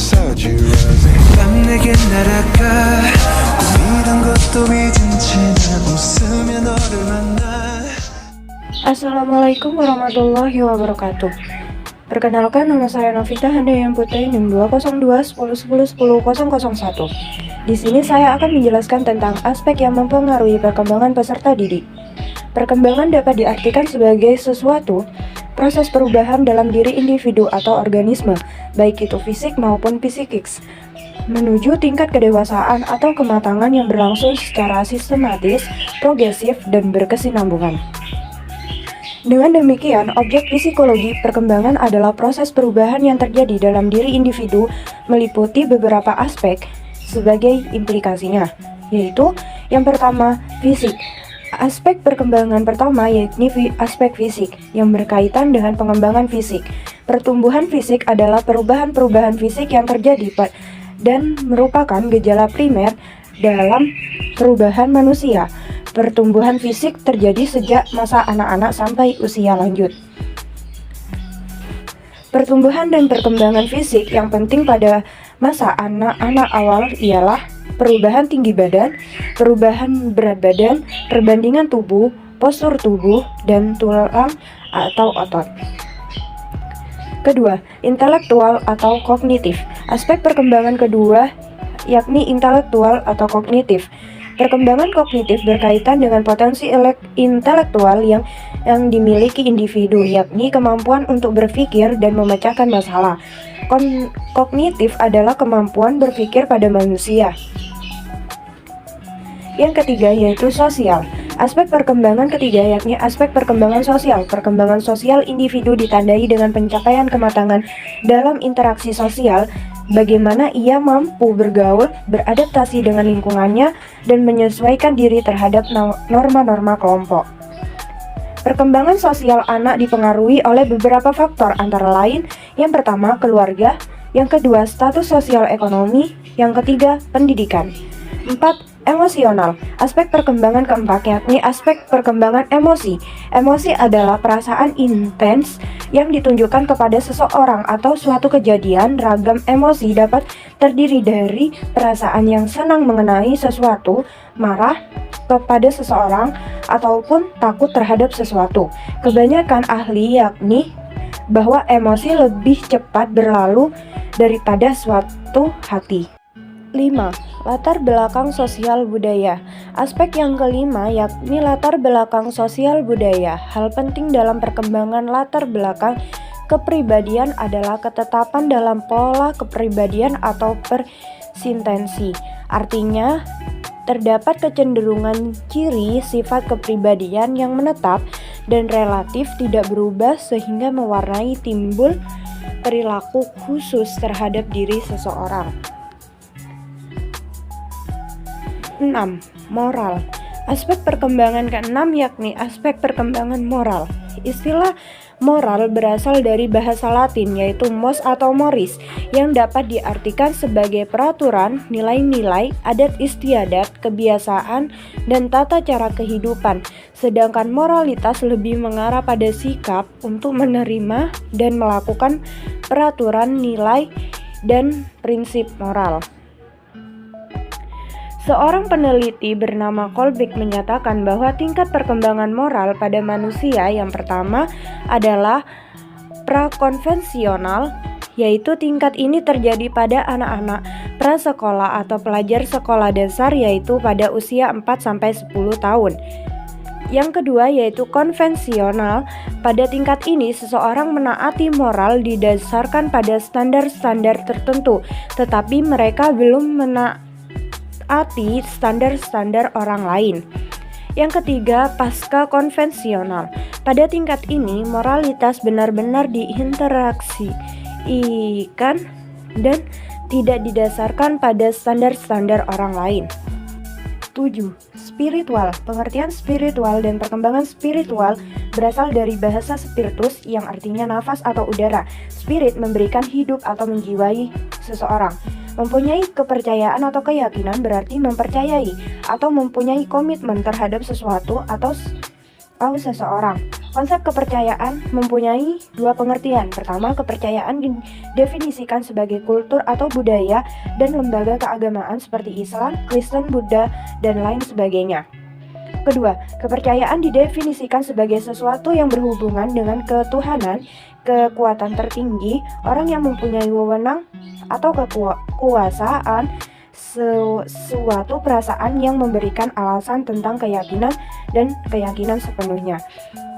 사지라세 난 내게 날아가 꿈이란 것도 잊은 채 난 웃으며 너를 만나. Assalamualaikum warahmatullahi wabarakatuh. Perkenalkan, nama saya Novita Handayani Putri, NIM 202 10 10 10 001. Di sini saya akan menjelaskan tentang aspek yang mempengaruhi perkembangan peserta didik. Perkembangan dapat diartikan sebagai sesuatu proses perubahan dalam diri individu atau organisme, baik itu fisik maupun psikis, menuju tingkat kedewasaan atau kematangan yang berlangsung secara sistematis, progresif, dan berkesinambungan. Dengan demikian, objek psikologi perkembangan adalah proses perubahan yang terjadi dalam diri individu meliputi beberapa aspek sebagai implikasinya, yaitu yang pertama, fisik. Aspek perkembangan pertama yakni aspek fisik yang berkaitan dengan pengembangan fisik. Pertumbuhan fisik adalah perubahan-perubahan fisik yang terjadi dan merupakan gejala primer dalam perubahan manusia. Pertumbuhan fisik terjadi sejak masa anak-anak sampai usia lanjut. Pertumbuhan dan perkembangan fisik yang penting pada masa anak-anak awal ialah perubahan tinggi badan, perubahan berat badan, perbandingan tubuh, postur tubuh, dan tulang atau otot. Kedua, intelektual atau kognitif. Aspek perkembangan kedua yakni intelektual atau kognitif. Perkembangan kognitif berkaitan dengan potensi intelektual yang dimiliki individu, yakni kemampuan untuk berpikir dan memecahkan masalah. Kognitif adalah kemampuan berpikir pada manusia. Yang ketiga yaitu sosial. Aspek perkembangan ketiga yakni aspek perkembangan sosial. Perkembangan sosial individu ditandai dengan pencapaian kematangan dalam interaksi sosial, bagaimana ia mampu bergaul, beradaptasi dengan lingkungannya, dan menyesuaikan diri terhadap norma-norma kelompok. Perkembangan sosial anak dipengaruhi oleh beberapa faktor, antara lain yang pertama keluarga, yang kedua status sosial ekonomi, yang ketiga pendidikan. 4. Emosional. Aspek perkembangan keempat yakni aspek perkembangan emosi. Emosi adalah perasaan intens yang ditunjukkan kepada seseorang atau suatu kejadian. Ragam emosi dapat terdiri dari perasaan yang senang mengenai sesuatu, marah kepada seseorang, ataupun takut terhadap sesuatu. Kebanyakan ahli yakni bahwa emosi lebih cepat berlalu daripada suatu hati. 5. Latar belakang sosial budaya. Aspek yang kelima yakni latar belakang sosial budaya. Hal penting dalam perkembangan latar belakang kepribadian adalah ketetapan dalam pola kepribadian atau persistensi. Artinya, terdapat kecenderungan ciri sifat kepribadian yang menetap dan relatif tidak berubah sehingga mewarnai timbul perilaku khusus terhadap diri seseorang. 6. Moral. Aspek perkembangan keenam yakni aspek perkembangan moral. Istilah moral berasal dari bahasa Latin yaitu mos atau moris, yang dapat diartikan sebagai peraturan, nilai-nilai, adat istiadat, kebiasaan, dan tata cara kehidupan. Sedangkan moralitas lebih mengarah pada sikap untuk menerima dan melakukan peraturan, nilai, dan prinsip moral. Seorang peneliti bernama Kolbeck menyatakan bahwa tingkat perkembangan moral pada manusia yang pertama adalah prakonvensional, yaitu tingkat ini terjadi pada anak-anak prasekolah atau pelajar sekolah dasar, yaitu pada usia 4-10 tahun. Yang kedua yaitu konvensional. Pada tingkat ini seseorang menaati moral didasarkan pada standar-standar tertentu, tetapi mereka belum menaati standar-standar orang lain. Yang ketiga, pasca konvensional. Pada tingkat ini, moralitas benar-benar diinteraksikan dan tidak didasarkan pada standar-standar orang lain. 7. Spiritual. Pengertian spiritual dan perkembangan spiritual berasal dari bahasa spiritus yang artinya nafas atau udara. Spirit memberikan hidup atau menjiwai seseorang. Mempunyai kepercayaan atau keyakinan berarti mempercayai atau mempunyai komitmen terhadap sesuatu atau seseorang. Konsep kepercayaan mempunyai dua pengertian. Pertama, kepercayaan didefinisikan sebagai kultur atau budaya dan lembaga keagamaan seperti Islam, Kristen, Buddha, dan lain sebagainya. Kedua, kepercayaan didefinisikan sebagai sesuatu yang berhubungan dengan ketuhanan, kekuatan tertinggi, orang yang mempunyai wewenang atau kekuasaan, suatu perasaan yang memberikan alasan tentang keyakinan dan keyakinan sepenuhnya.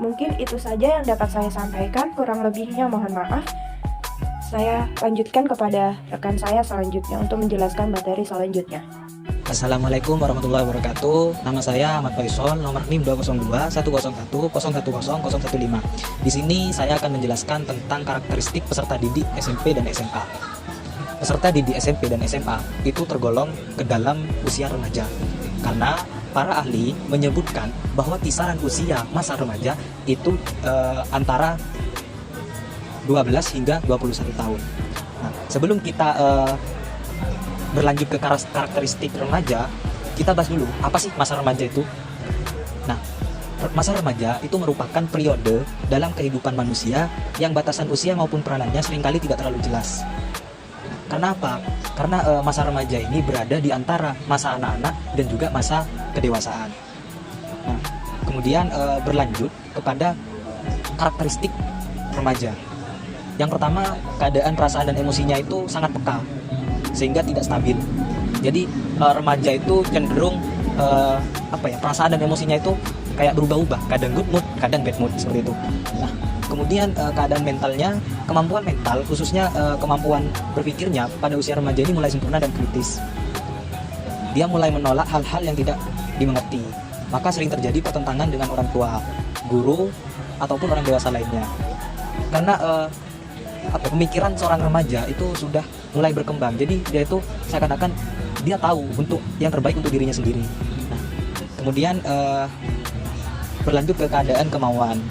Mungkin itu saja yang dapat saya sampaikan, kurang lebihnya mohon maaf. Saya lanjutkan kepada rekan saya selanjutnya untuk menjelaskan materi selanjutnya. Assalamualaikum warahmatullahi wabarakatuh. Nama saya Ahmad Faisal, nomor NIM 202 101 010 015. Di sini saya akan menjelaskan tentang karakteristik peserta didik SMP dan SMA. Peserta didik SMP dan SMA itu tergolong ke dalam usia remaja, karena para ahli menyebutkan bahwa kisaran usia masa remaja itu antara 12 hingga 21 tahun. Nah, sebelum kita berlanjut ke karakteristik remaja, kita bahas dulu apa sih masa remaja itu. Nah, masa remaja itu merupakan periode dalam kehidupan manusia yang batasan usia maupun peranannya seringkali tidak terlalu jelas. Karena apa? Karena masa remaja ini berada di antara masa anak-anak dan juga masa kedewasaan. Nah, kemudian berlanjut kepada karakteristik remaja. Yang pertama, keadaan perasaan dan emosinya itu sangat peka, sehingga tidak stabil. Jadi remaja itu cenderung perasaan dan emosinya itu kayak berubah-ubah, kadang good mood, kadang bad mood, seperti itu. Nah, kemudian keadaan mentalnya, kemampuan mental khususnya kemampuan berpikirnya pada usia remaja ini mulai sempurna dan kritis. Dia mulai menolak hal-hal yang tidak dimengerti, maka sering terjadi pertentangan dengan orang tua, guru, ataupun orang dewasa lainnya. Karena pemikiran seorang remaja itu sudah mulai berkembang, jadi dia itu seakan-akan dia tahu untuk yang terbaik untuk dirinya sendiri. Nah, kemudian berlanjut ke keadaan kemauan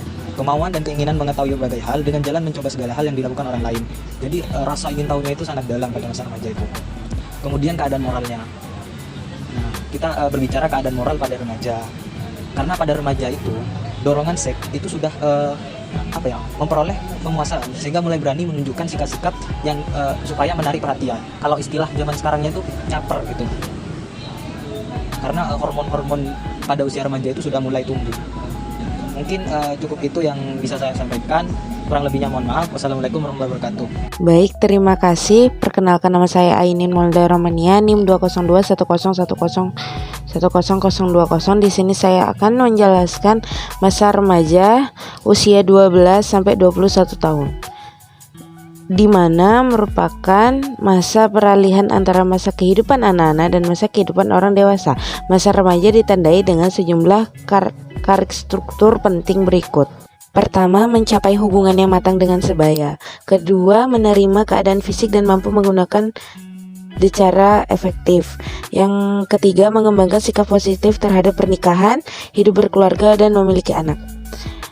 dan keinginan mengetahui berbagai hal dengan jalan mencoba segala hal yang dilakukan orang lain. Jadi rasa ingin tahunya itu sangat dalam pada masa remaja itu. Kemudian keadaan moralnya. Nah, kita berbicara keadaan moral pada remaja. Karena pada remaja itu dorongan seks itu sudah memperoleh penguasaan, sehingga mulai berani menunjukkan sikap-sikap yang supaya menarik perhatian. Kalau istilah zaman sekarangnya itu caper gitu. Karena hormon-hormon pada usia remaja itu sudah mulai tumbuh. Mungkin cukup itu yang bisa saya sampaikan. Kurang lebihnya mohon maaf. Wassalamualaikum warahmatullahi wabarakatuh. Baik, terima kasih. Perkenalkan, nama saya Ainin Molda Romania, NIM 202 101010020. Di sini saya akan menjelaskan masa remaja usia 12 sampai 21 tahun. Di mana merupakan masa peralihan antara masa kehidupan anak-anak dan masa kehidupan orang dewasa. Masa remaja ditandai dengan sejumlah karakteristik struktur penting berikut. Pertama, mencapai hubungan yang matang dengan sebaya. Kedua, menerima keadaan fisik dan mampu menggunakan secara efektif. Yang ketiga, mengembangkan sikap positif terhadap pernikahan, hidup berkeluarga, dan memiliki anak.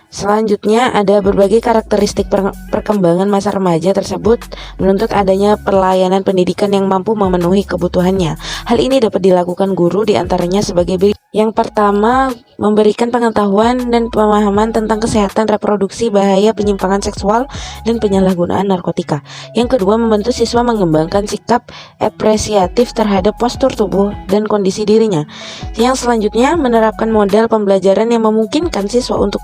Selanjutnya, ada berbagai karakteristik perkembangan masa remaja tersebut menuntut adanya pelayanan pendidikan yang mampu memenuhi kebutuhannya. Hal ini dapat dilakukan guru, diantaranya sebagai berikut. Yang pertama, memberikan pengetahuan dan pemahaman tentang kesehatan reproduksi, bahaya penyimpangan seksual, dan penyalahgunaan narkotika. Yang kedua, membantu siswa mengembangkan sikap apresiatif terhadap postur tubuh dan kondisi dirinya. Yang selanjutnya, menerapkan model pembelajaran yang memungkinkan siswa untuk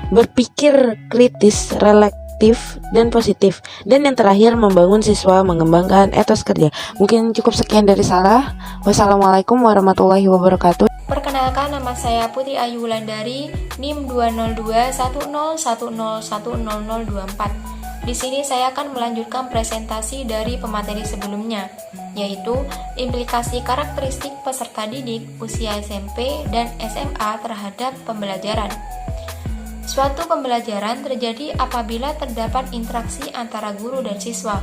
berpikir kritis, reflektif, dan positif. Dan yang terakhir, membangun siswa mengembangkan etos kerja. Mungkin cukup sekian dari saya. Wassalamualaikum warahmatullahi wabarakatuh. Perkenalkan, nama saya Putri Ayu Wulandari, NIM 202 101101024. Di sini saya akan melanjutkan presentasi dari pemateri sebelumnya, yaitu implikasi karakteristik peserta didik usia SMP dan SMA terhadap pembelajaran. Suatu pembelajaran terjadi apabila terdapat interaksi antara guru dan siswa.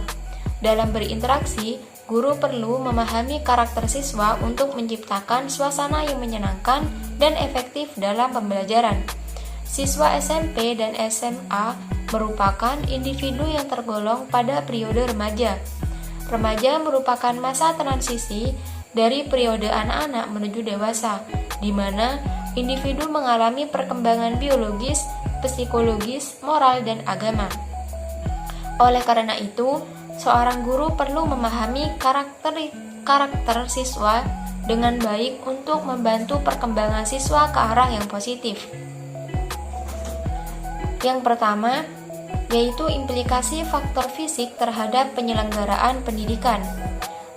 Dalam berinteraksi, guru perlu memahami karakter siswa untuk menciptakan suasana yang menyenangkan dan efektif dalam pembelajaran. Siswa SMP dan SMA merupakan individu yang tergolong pada periode remaja. Remaja merupakan masa transisi dari periode anak-anak menuju dewasa, di mana individu mengalami perkembangan biologis, psikologis, moral, dan agama. Oleh karena itu, seorang guru perlu memahami karakter siswa dengan baik untuk membantu perkembangan siswa ke arah yang positif. Yang pertama, yaitu implikasi faktor fisik terhadap penyelenggaraan pendidikan.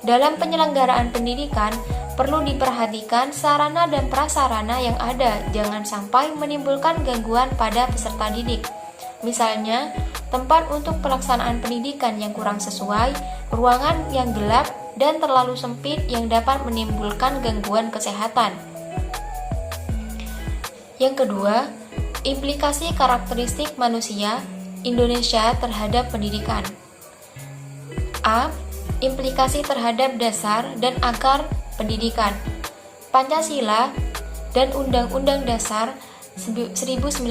Dalam penyelenggaraan pendidikan, perlu diperhatikan sarana dan prasarana yang ada, jangan sampai menimbulkan gangguan pada peserta didik. Misalnya, tempat untuk pelaksanaan pendidikan yang kurang sesuai, ruangan yang gelap, dan terlalu sempit yang dapat menimbulkan gangguan kesehatan. Yang kedua, implikasi karakteristik manusia Indonesia terhadap pendidikan. A. Implikasi terhadap dasar dan akar pendidikan. Pancasila dan Undang-Undang Dasar 1945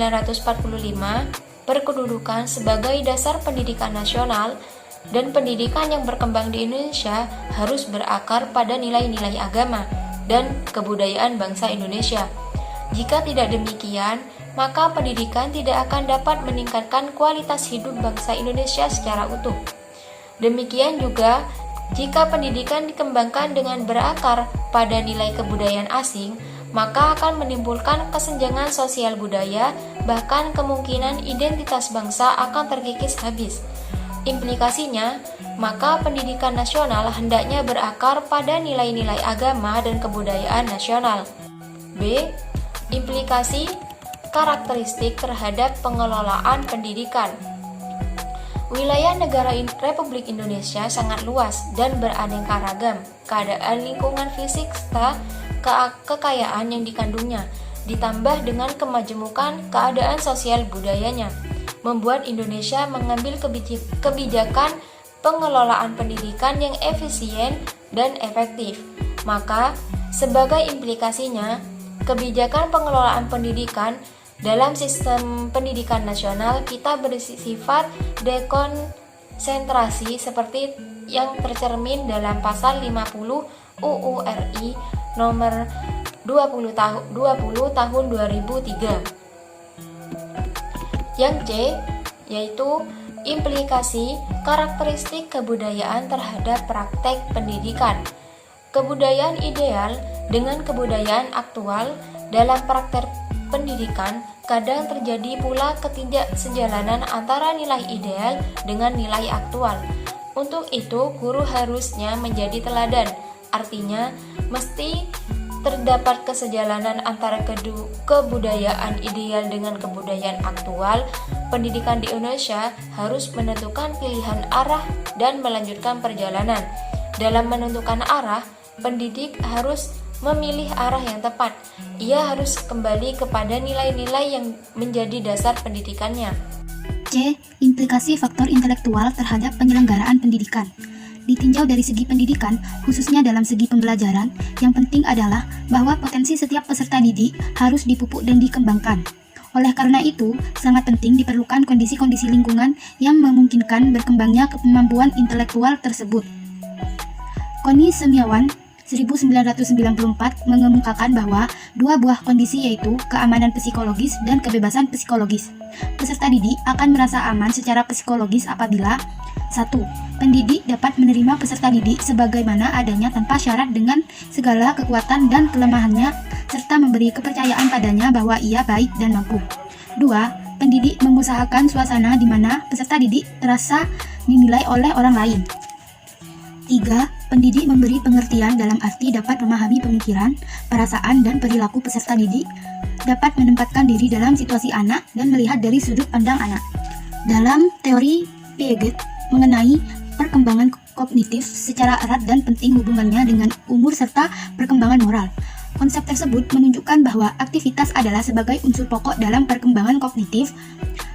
berkedudukan sebagai dasar pendidikan nasional, dan pendidikan yang berkembang di Indonesia harus berakar pada nilai-nilai agama dan kebudayaan bangsa Indonesia. Jika tidak demikian, maka pendidikan tidak akan dapat meningkatkan kualitas hidup bangsa Indonesia secara utuh. Demikian juga, jika pendidikan dikembangkan dengan berakar pada nilai kebudayaan asing, maka akan menimbulkan kesenjangan sosial budaya, bahkan kemungkinan identitas bangsa akan terkikis habis. Implikasinya, maka pendidikan nasional hendaknya berakar pada nilai-nilai agama dan kebudayaan nasional. B. Implikasi karakteristik terhadap pengelolaan pendidikan. Wilayah negara Republik Indonesia sangat luas dan beraneka ragam. Keadaan lingkungan fisik serta kekayaan yang dikandungnya, ditambah dengan kemajemukan keadaan sosial budayanya, membuat Indonesia mengambil kebijakan pengelolaan pendidikan yang efisien dan efektif. Maka, sebagai implikasinya, kebijakan pengelolaan pendidikan dalam sistem pendidikan nasional kita bersifat dekonsentrasi seperti yang tercermin dalam pasal 50 UU RI nomor 20 tahun 2003. Yang C, yaitu implikasi karakteristik kebudayaan terhadap praktek pendidikan. Kebudayaan ideal dengan kebudayaan aktual dalam praktek pendidikan kadang terjadi pula ketidaksejalanan antara nilai ideal dengan nilai aktual. Untuk itu, guru harusnya menjadi teladan. Artinya, mesti terdapat kesejalanan antara kebudayaan ideal dengan kebudayaan aktual. Pendidikan di Indonesia harus menentukan pilihan arah dan melanjutkan perjalanan. Dalam menentukan arah, pendidik harus memilih arah yang tepat. Ia harus kembali kepada nilai-nilai yang menjadi dasar pendidikannya. C. Implikasi faktor intelektual terhadap penyelenggaraan pendidikan. Ditinjau dari segi pendidikan, khususnya dalam segi pembelajaran, yang penting adalah bahwa potensi setiap peserta didik harus dipupuk dan dikembangkan. Oleh karena itu, sangat penting diperlukan kondisi-kondisi lingkungan yang memungkinkan berkembangnya kemampuan intelektual tersebut. Koni Semiawan 1994 mengemukakan bahwa dua buah kondisi yaitu keamanan psikologis dan kebebasan psikologis. Peserta didik akan merasa aman secara psikologis apabila 1. Pendidik dapat menerima peserta didik sebagaimana adanya tanpa syarat dengan segala kekuatan dan kelemahannya serta memberi kepercayaan padanya bahwa ia baik dan mampu. 2. Pendidik mengusahakan suasana di mana peserta didik terasa dinilai oleh orang lain. 3. Pendidik memberi pengertian dalam arti dapat memahami pemikiran, perasaan, dan perilaku peserta didik, dapat menempatkan diri dalam situasi anak, dan melihat dari sudut pandang anak. Dalam teori Piaget mengenai perkembangan kognitif secara erat dan penting hubungannya dengan umur serta perkembangan moral. Konsep tersebut menunjukkan bahwa aktivitas adalah sebagai unsur pokok dalam perkembangan kognitif.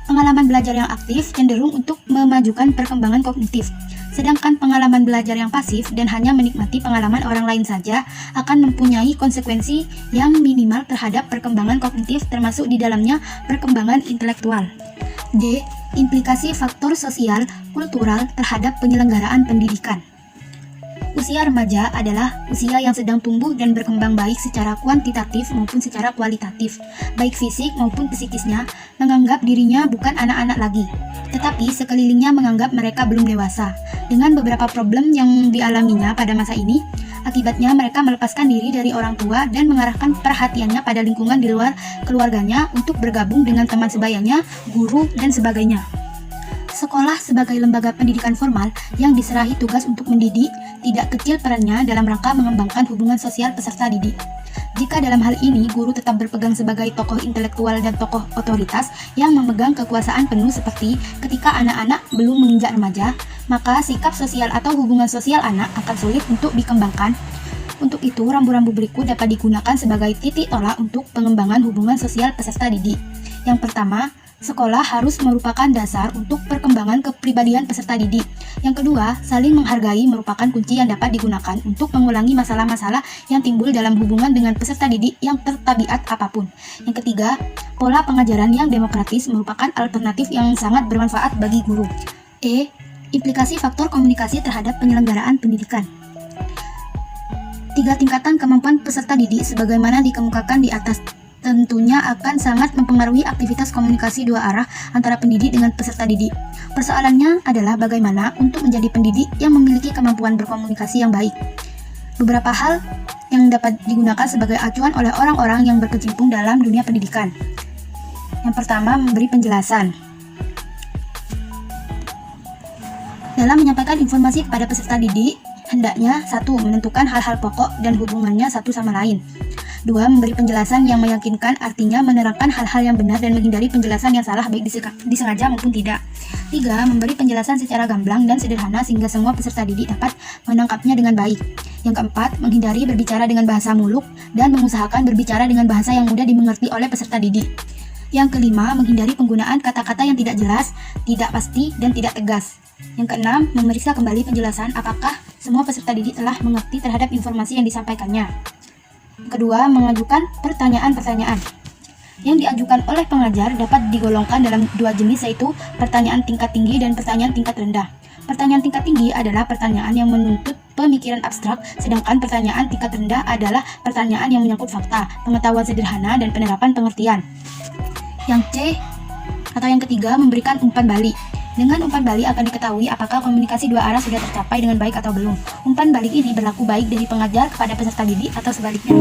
Pengalaman belajar yang aktif cenderung untuk memajukan perkembangan kognitif. Sedangkan pengalaman belajar yang pasif dan hanya menikmati pengalaman orang lain saja akan mempunyai konsekuensi yang minimal terhadap perkembangan kognitif termasuk di dalamnya perkembangan intelektual. D. Implikasi faktor sosial kultural terhadap penyelenggaraan pendidikan. Usia remaja adalah usia yang sedang tumbuh dan berkembang baik secara kuantitatif maupun secara kualitatif, baik fisik maupun psikisnya, menganggap dirinya bukan anak-anak lagi, tetapi sekelilingnya menganggap mereka belum dewasa. Dengan beberapa problem yang dialaminya pada masa ini, akibatnya mereka melepaskan diri dari orang tua dan mengarahkan perhatiannya pada lingkungan di luar keluarganya untuk bergabung dengan teman sebayanya, guru, dan sebagainya. Sekolah sebagai lembaga pendidikan formal yang diserahi tugas untuk mendidik, tidak kecil perannya dalam rangka mengembangkan hubungan sosial peserta didik. Jika dalam hal ini guru tetap berpegang sebagai tokoh intelektual dan tokoh otoritas yang memegang kekuasaan penuh seperti ketika anak-anak belum menginjak remaja, maka sikap sosial atau hubungan sosial anak akan sulit untuk dikembangkan. Untuk itu, rambu-rambu berikut dapat digunakan sebagai titik tolak untuk pengembangan hubungan sosial peserta didik. Yang pertama, sekolah harus merupakan dasar untuk perkembangan kepribadian peserta didik. Yang kedua, saling menghargai merupakan kunci yang dapat digunakan untuk mengulangi masalah-masalah yang timbul dalam hubungan dengan peserta didik yang tertabiat apapun. Yang ketiga, pola pengajaran yang demokratis merupakan alternatif yang sangat bermanfaat bagi guru. Implikasi faktor komunikasi terhadap penyelenggaraan pendidikan. 3 tingkatan kemampuan peserta didik sebagaimana dikemukakan di atas tentunya akan sangat mempengaruhi aktivitas komunikasi dua arah antara pendidik dengan peserta didik. Persoalannya adalah bagaimana untuk menjadi pendidik yang memiliki kemampuan berkomunikasi yang baik. Beberapa hal yang dapat digunakan sebagai acuan oleh orang-orang yang berkecimpung dalam dunia pendidikan. Yang pertama, memberi penjelasan. Dalam menyampaikan informasi kepada peserta didik, hendaknya 1. Menentukan hal-hal pokok dan hubungannya satu sama lain. 2. Memberi penjelasan yang meyakinkan, artinya menerangkan hal-hal yang benar dan menghindari penjelasan yang salah baik disengaja maupun tidak. 3. Memberi penjelasan secara gamblang dan sederhana sehingga semua peserta didik dapat menangkapnya dengan baik. Yang keempat, menghindari berbicara dengan bahasa muluk dan mengusahakan berbicara dengan bahasa yang mudah dimengerti oleh peserta didik. Yang kelima, menghindari penggunaan kata-kata yang tidak jelas, tidak pasti, dan tidak tegas. Yang keenam, memeriksa kembali penjelasan apakah semua peserta didik telah mengerti terhadap informasi yang disampaikannya. Kedua, mengajukan pertanyaan-pertanyaan. Yang diajukan oleh pengajar dapat digolongkan dalam 2 jenis, yaitu pertanyaan tingkat tinggi dan pertanyaan tingkat rendah. Pertanyaan tingkat tinggi adalah pertanyaan yang menuntut pemikiran abstrak, sedangkan pertanyaan tingkat rendah adalah pertanyaan yang menyangkut fakta, pengetahuan sederhana, dan penerapan pengertian. Yang C atau yang ketiga, memberikan umpan balik. Dengan umpan balik akan diketahui apakah komunikasi dua arah sudah tercapai dengan baik atau belum. Umpan balik ini berlaku baik dari pengajar kepada peserta didik atau sebaliknya.